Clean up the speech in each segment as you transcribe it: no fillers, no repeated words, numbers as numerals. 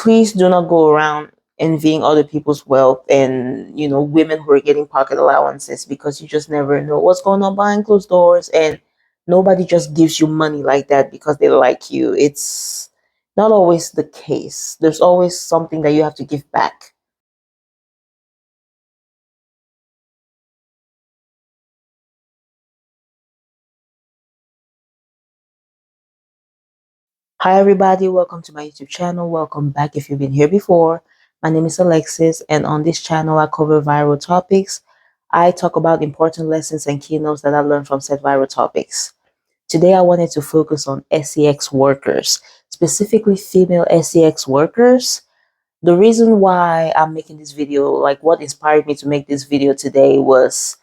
please do not go around envying other people's wealth and women who are getting pocket allowances, because you just never know what's going on behind closed doors. And nobody just gives you money like that because they like you. It's not always the case. There's always something that you have to give back. Hi everybody, welcome to my YouTube channel. Welcome back if you've been here before. My name is Alexis, and on this channel I cover viral topics. I talk about important lessons and keynotes that I learned from said viral topics. Today I wanted to focus on S3X workers, specifically female S3X workers. The reason why I'm making this video, like what inspired me to make this video today, was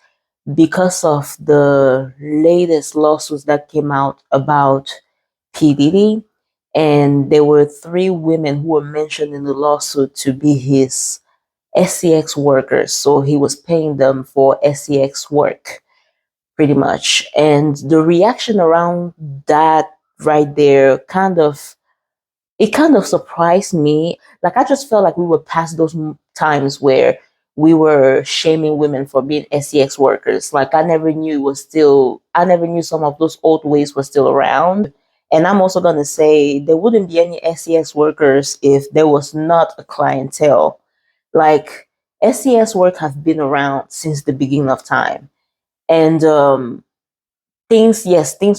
because of the latest lawsuits that came out about P. Diddy. And there were three women who were mentioned in the lawsuit to be his S3X workers. So he was paying them for S3X work, pretty much. And the reaction around that right there kind of surprised me. Like, I just felt like we were past those times where we were shaming women for being S3X workers. Like, I never knew some of those old ways were still around. And I'm also going to say there wouldn't be any S3X workers if there was not a clientele. Like, S3X work have been around since the beginning of time. And things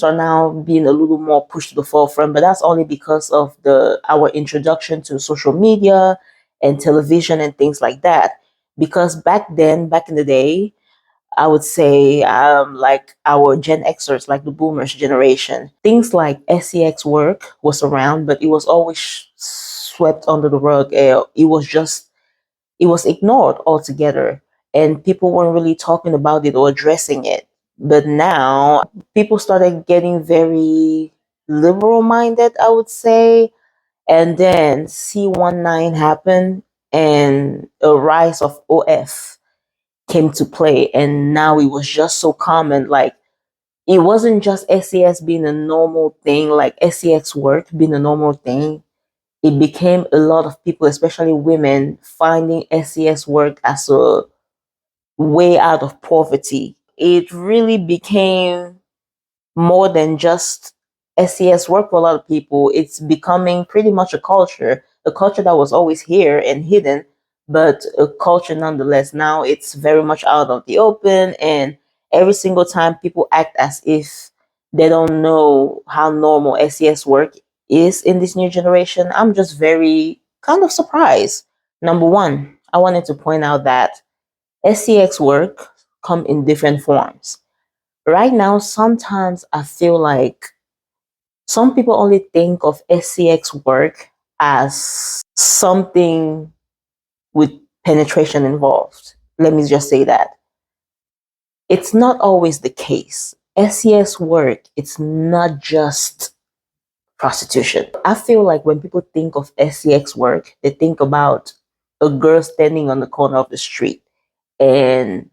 are now being a little more pushed to the forefront, but that's only because of our introduction to social media and television and things like that. Because back in the day, I would say, like our Gen Xers, like the boomers generation, things like SEX work was around, but it was always swept under the rug. It was ignored altogether, and people weren't really talking about it or addressing it. But now people started getting very liberal minded, I would say. And then C19 happened, and a rise of OF came to play. And now it was just so common. Like, it wasn't just SES being a normal thing, like SEX work being a normal thing. It became a lot of people, especially women, finding SES work as a way out of poverty. It really became more than just SES work for a lot of people. It's becoming pretty much a culture that was always here and hidden, but a culture nonetheless. Now it's very much out of the open, and every single time people act as if they don't know how normal SES work is in this new generation. I'm just very kind of surprised. Number one, I wanted to point out that SEX work come in different forms. Right now, sometimes I feel like some people only think of SCX work as something with penetration involved. Let me just say that. It's not always the case. SCX work, it's not just prostitution. I feel like when people think of SCX work, they think about a girl standing on the corner of the street and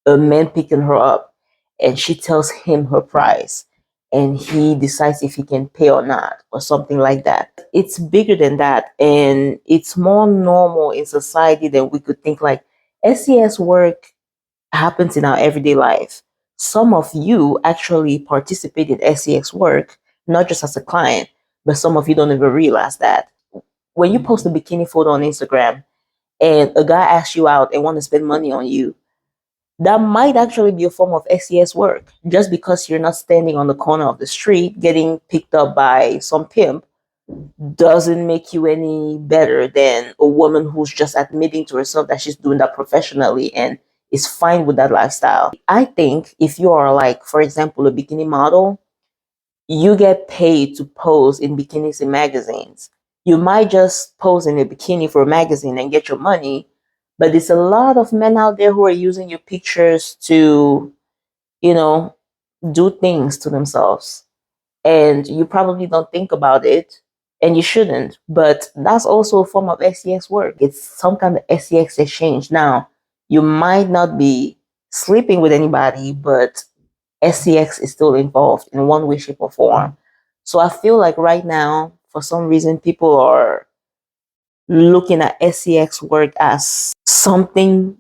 a man picking her up, and she tells him her price, and he decides if he can pay or not, or something like that. It's bigger than that, and it's more normal in society than we could think. Like, SES work happens in our everyday life. Some of you actually participate in SEX work, not just as a client, but some of you don't even realize that. When you post a bikini photo on Instagram and a guy asks you out and want to spend money on you, that might actually be a form of SES work. Just because you're not standing on the corner of the street getting picked up by some pimp doesn't make you any better than a woman who's just admitting to herself that she's doing that professionally and is fine with that lifestyle. I think if you are, like, for example, a bikini model, you get paid to pose in bikinis in magazines. You might just pose in a bikini for a magazine and get your money, but there's a lot of men out there who are using your pictures to, you know, do things to themselves. And you probably don't think about it, and you shouldn't, but that's also a form of SEX work. It's some kind of SEX exchange. Now, you might not be sleeping with anybody, but SCX is still involved in one way, shape, or form. So I feel like right now, for some reason, people are looking at S3X work as something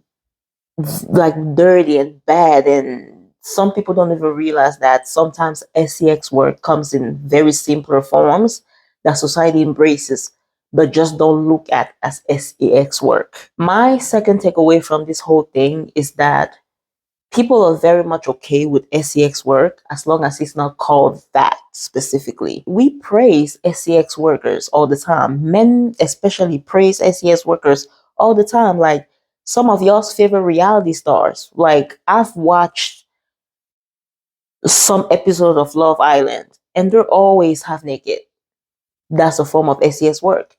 like dirty and bad, and some people don't even realize that sometimes S3X work comes in very simpler forms that society embraces but just don't look at as S3X work. My second takeaway from this whole thing is that people are very much okay with S3X work as long as it's not called that specifically. We praise S3X workers all the time. Men especially praise S3X workers all the time. Like some of y'all's favorite reality stars. Like I've watched some episodes of Love Island and they're always half naked. That's a form of S3X work.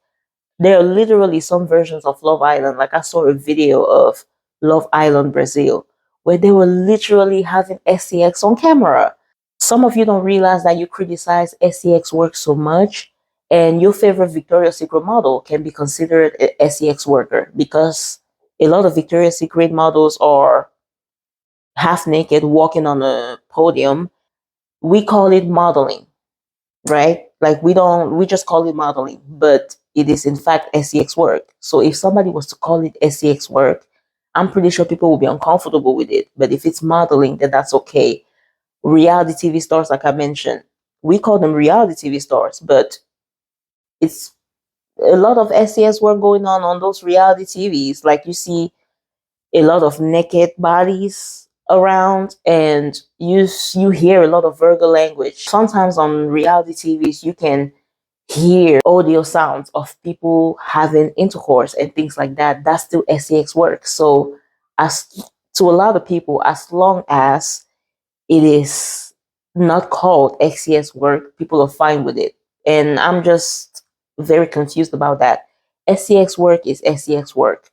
There are literally some versions of Love Island. Like I saw a video of Love Island Brazil where they were literally having S3X on camera. Some of you don't realize that you criticize S3X work so much, and your favorite Victoria's Secret model can be considered a S3X worker because a lot of Victoria's Secret models are half naked walking on a podium. We call it modeling, right? Like we just call it modeling, but it is in fact S3X work. So if somebody was to call it S3X work, I'm pretty sure people will be uncomfortable with it. But if it's modeling, then that's okay. Reality TV stars, like I mentioned, we call them reality TV stars, but it's a lot of S3X work going on those reality TVs. Like you see a lot of naked bodies around, and you hear a lot of vulgar language. Sometimes on reality TVs you can hear audio sounds of people having intercourse and things like that. That's still S3X work. So as to a lot of people, as long as it is not called S3X work, people are fine with it. And I'm just very confused about that. S3X work is S3X work.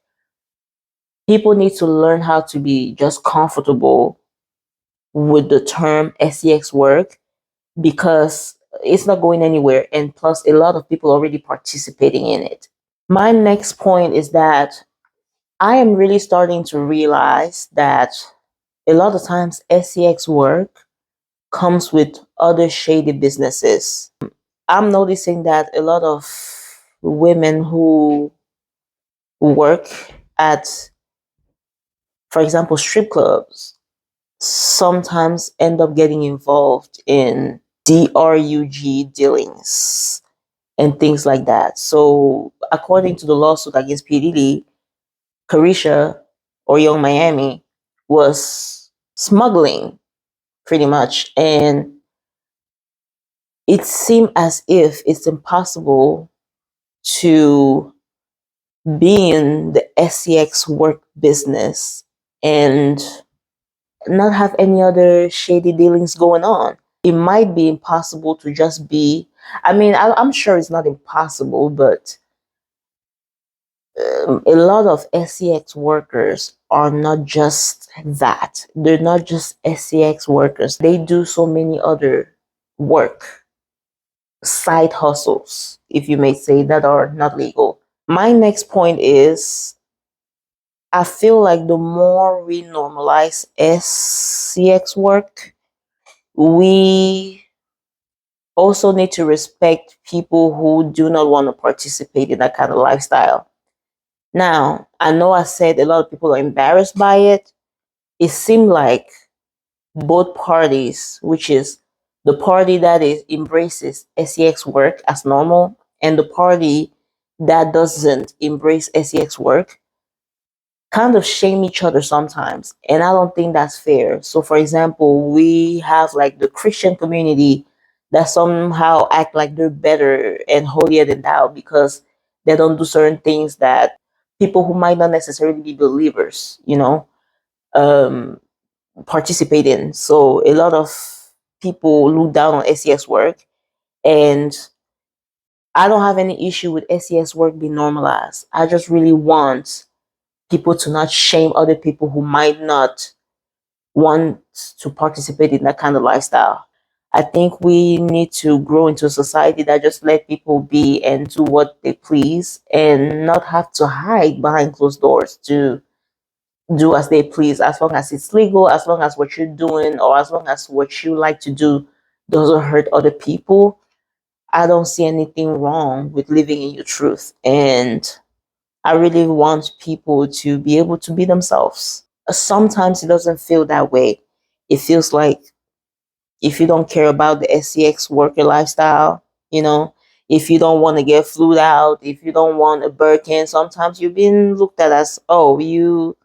People need to learn how to be just comfortable with the term S3X work because it's not going anywhere. And plus, a lot of people are already participating in it. My next point is that I am really starting to realize that a lot of times S3X work comes with other shady businesses. I'm noticing that a lot of women who work at, for example, strip clubs sometimes end up getting involved in DRUG dealings and things like that. So, according to the lawsuit against P. Diddy, Carisha or Young Miami was smuggling pretty much. And it seemed as if it's impossible to be in the S3X work business and not have any other shady dealings going on. It might be impossible to just be, I mean, I'm sure it's not impossible, but a lot of S3X workers are not just that. They're not just S3X workers. They do so many other work, side hustles, if you may say, that are not legal. My next point is I feel like the more we normalize S3X work, we also need to respect people who do not want to participate in that kind of lifestyle. Now, I know I said a lot of people are embarrassed by it. It seemed like both parties, which is the party that is embraces S3X work as normal and the party that doesn't embrace S3X work, kind of shame each other sometimes. And I don't think that's fair. So, for example, we have like the Christian community that somehow act like they're better and holier than thou because they don't do certain things that people who might not necessarily be believers, um, participate in. So a lot of people look down on S3X work, and I don't have any issue with S3X work being normalized. I just really want people to not shame other people who might not want to participate in that kind of lifestyle. I think we need to grow into a society that just let people be and do what they please and not have to hide behind closed doors to do as they please, as long as it's legal, as long as what you're doing or as long as what you like to do doesn't hurt other people. I don't see anything wrong with living in your truth. And I really want people to be able to be themselves. Sometimes it doesn't feel that way. It feels like if you don't care about the S3X worker lifestyle, you know, if you don't want to get flued out, if you don't want a Birkin, sometimes you've been looked at as, oh, you're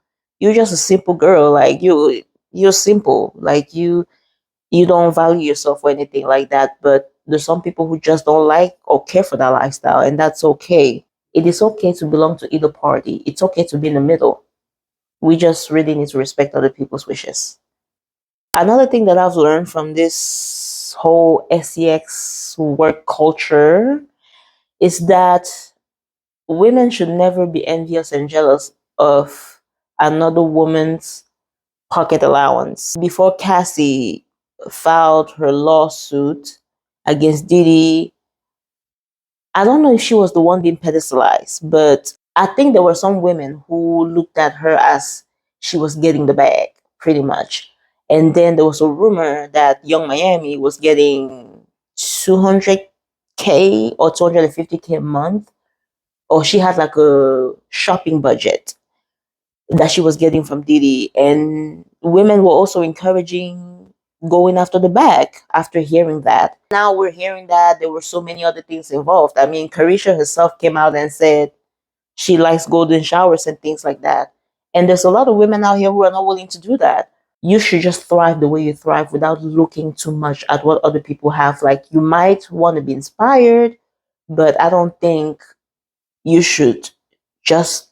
just a simple girl, like you're simple, like you don't value yourself or anything like that. But there's some people who just don't like or care for that lifestyle, and that's okay. It is okay to belong to either party. It's okay to be in the middle. We just really need to respect other people's wishes. Another thing that I've learned from this whole SEX work culture is that women should never be envious and jealous of another woman's pocket allowance. Before Cassie filed her lawsuit against Diddy, I don't know if she was the one being pedestalized, but I think there were some women who looked at her as she was getting the bag, pretty much. And then there was a rumor that Young Miami was getting 200K or 250K a month, or she had like a shopping budget that she was getting from Diddy. And women were also encouraging going after the bag after hearing that. Now we're hearing that there were so many other things involved. I mean, Carisha herself came out and said she likes golden showers and things like that. And there's a lot of women out here who are not willing to do that. You should just thrive the way you thrive without looking too much at what other people have. Like, you might want to be inspired, but I don't think you should just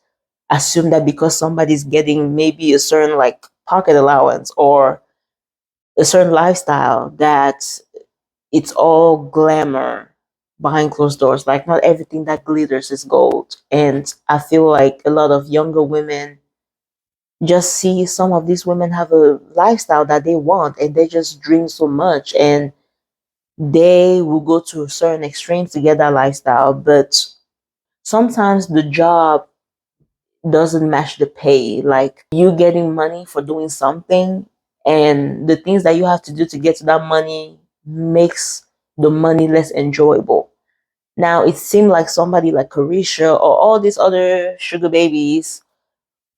assume that because somebody's getting maybe a certain like pocket allowance or a certain lifestyle that it's all glamour behind closed doors. Like, not everything that glitters is gold. And I feel like a lot of younger women just see some of these women have a lifestyle that they want and they just dream so much, and they will go to certain extremes to get that lifestyle. But sometimes the job doesn't match the pay. Like, you getting money for doing something, and the things that you have to do to get to that money makes the money less enjoyable. Now, it seemed like somebody like Carisha or all these other sugar babies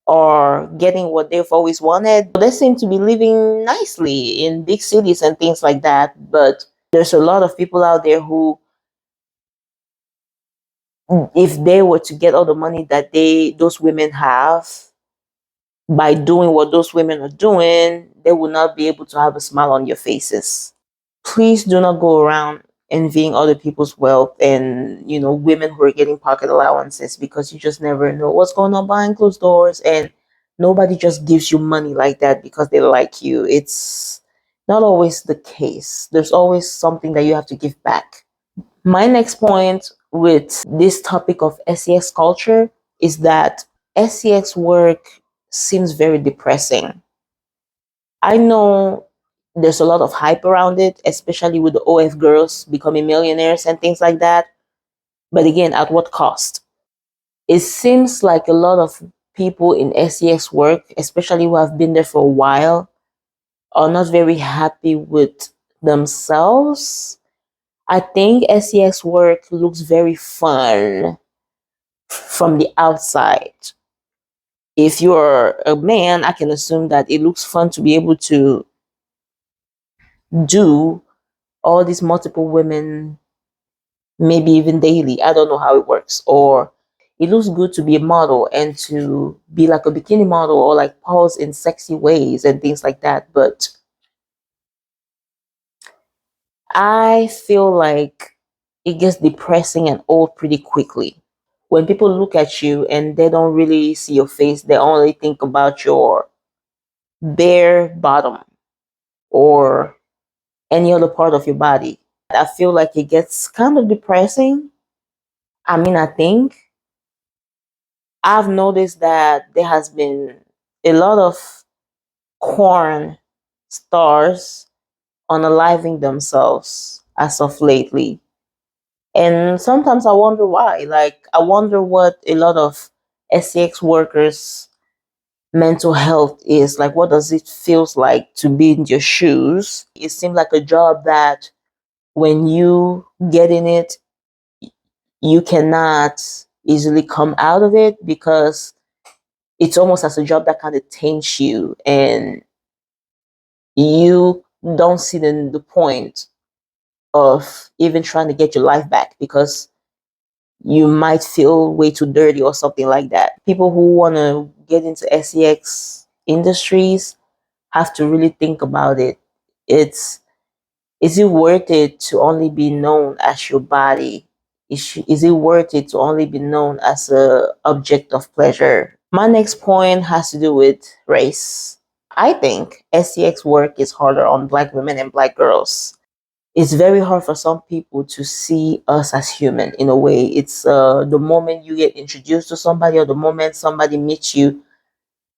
are getting what they've always wanted. They seem to be living nicely in big cities and things like that. But there's a lot of people out there who, if they were to get all the money that those women have by doing what those women are doing, they will not be able to have a smile on your faces. Please do not go around envying other people's wealth and, women who are getting pocket allowances, because you just never know what's going on behind closed doors. And nobody just gives you money like that because they like you. It's not always the case. There's always something that you have to give back. My next point with this topic of SEX culture is that SEX work seems very depressing. I know there's a lot of hype around it, especially with the OF girls becoming millionaires and things like that. But again, at what cost? It seems like a lot of people in SEX work, especially who have been there for a while, are not very happy with themselves. I think SEX work looks very fun from the outside. If you're a man, I can assume that it looks fun to be able to do all these multiple women, maybe even daily. I don't know how it works. Or it looks good to be a model and to be like a bikini model or like pose in sexy ways and things like that. But I feel like it gets depressing and old pretty quickly. When people look at you and they don't really see your face, they only think about your bare bottom or any other part of your body. I feel like it gets kind of depressing. I mean, I think I've noticed that there has been a lot of corn stars unaliving themselves as of lately. And sometimes I wonder why. Like, I wonder what a lot of SEX workers' mental health is. Like, what does it feels like to be in your shoes? It seems like a job that when you get in it, you cannot easily come out of it because it's almost as a job that kind of taints you, and you don't see the point of even trying to get your life back because you might feel way too dirty or something like that. People who want to get into SEX industries have to really think about it. It's Is it worth it to only be known as your body? Is it worth it to only be known as a object of pleasure? My next point has to do with race. I think SCX work is harder on black women and black girls. It's very hard for some people to see us as human in a way. It's the moment you get introduced to somebody or the moment somebody meets you,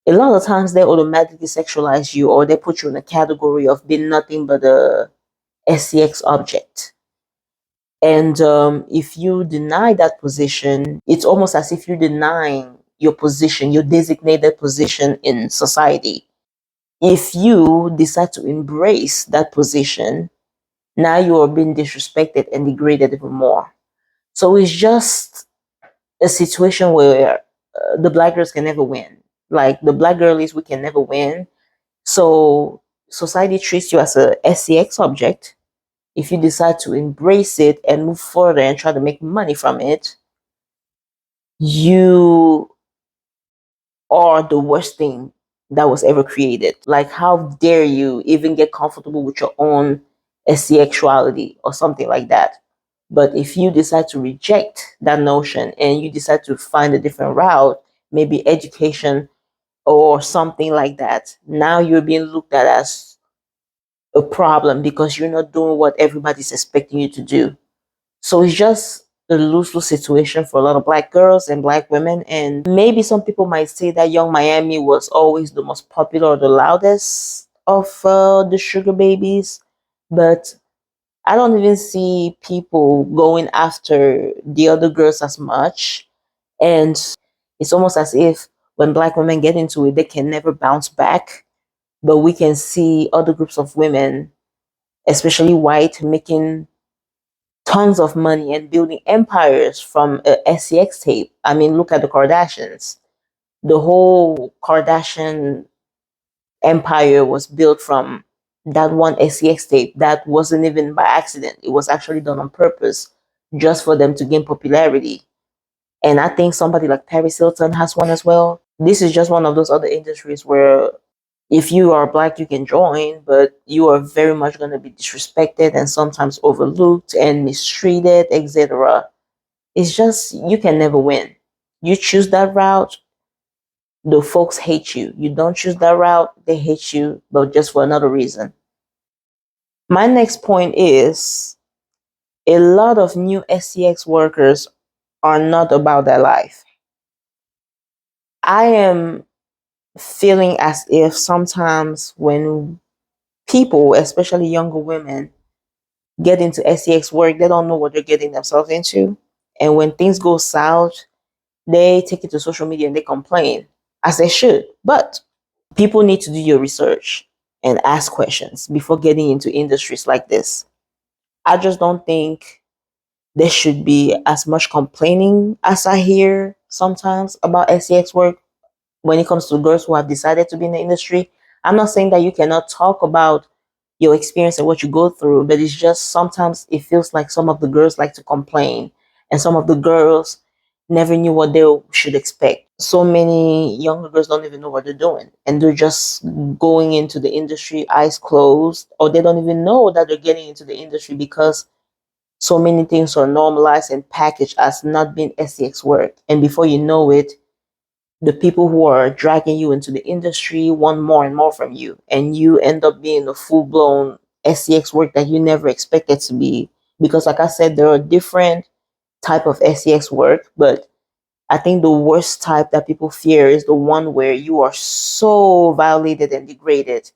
a lot of times they automatically sexualize you or they put you in a category of being nothing but a SCX object. And if you deny that position, it's almost as if you're denying your position, your designated position in society. If you decide to embrace that position, now you are being disrespected and degraded even more. So it's just a situation where the black girls can never win. Like the black girlies, we can never win. So society treats you as a SCX object. If you decide to embrace it and move further and try to make money from it, you are the worst thing that was ever created. Like, how dare you even get comfortable with your own sexuality or something like that? But if you decide to reject that notion and you decide to find a different route, maybe education or something like that, now you're being looked at as a problem because you're not doing what everybody's expecting you to do. So it's just a lose-lose situation for a lot of black girls and black women. And maybe some people might say that Young Miami was always the most popular or the loudest of the sugar babies. But I don't even see people going after the other girls as much. And it's almost as if when black women get into it, they can never bounce back. But we can see other groups of women, especially white, making tons of money and building empires from a SCX tape. I mean, look at the Kardashians. The whole Kardashian empire was built from that one SCX tape that wasn't even by accident. It was actually done on purpose just for them to gain popularity. And I think somebody like Paris Hilton has one as well. This is just one of those other industries where if you are black, you can join, but you are very much going to be disrespected and sometimes overlooked and mistreated, etc. It's just, you can never win. You choose that route, the folks hate you. You don't choose that route, they hate you, but just for another reason. My next point is a lot of new SCX workers are not about their life. I am feeling as if sometimes when people, especially younger women, get into SCX work, they don't know what they're getting themselves into. And when things go south, they take it to social media and they complain, as they should. But people need to do your research and ask questions before getting into industries like this. I just don't think there should be as much complaining as I hear sometimes about SCX work when it comes to girls who have decided to be in the industry. I'm not saying that you cannot talk about your experience and what you go through, but it's just sometimes it feels like some of the girls like to complain and some of the girls never knew what they should expect. So many younger girls don't even know what they're doing and they're just going into the industry eyes closed, or they don't even know that they're getting into the industry because so many things are normalized and packaged as not being SCX work. And before you know it, the people who are dragging you into the industry want more and more from you, and you end up being a full-blown SCX work that you never expected to be. Because like I said, there are different type of SCX work, but I think the worst type that people fear is the one where you are so violated and degraded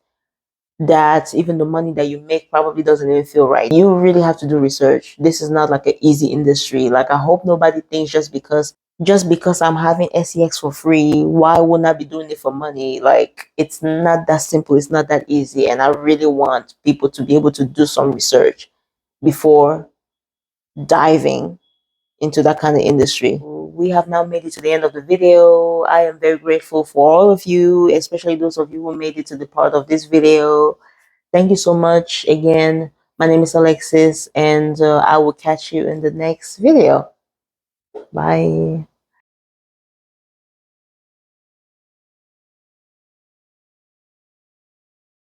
that even the money that you make probably doesn't even feel right. You really have to do research. This is not like an easy industry. Like, I hope nobody thinks just because I'm having SEX for free, why wouldn't I be doing it for money? Like, it's not that simple. It's not that easy. And I really want people to be able to do some research before diving into that kind of industry. We have now made it to the end of the video. I am very grateful for all of you, especially those of you who made it to the part of this video. Thank you so much again. My name is Alexis, and I will catch you in the next video. Bye.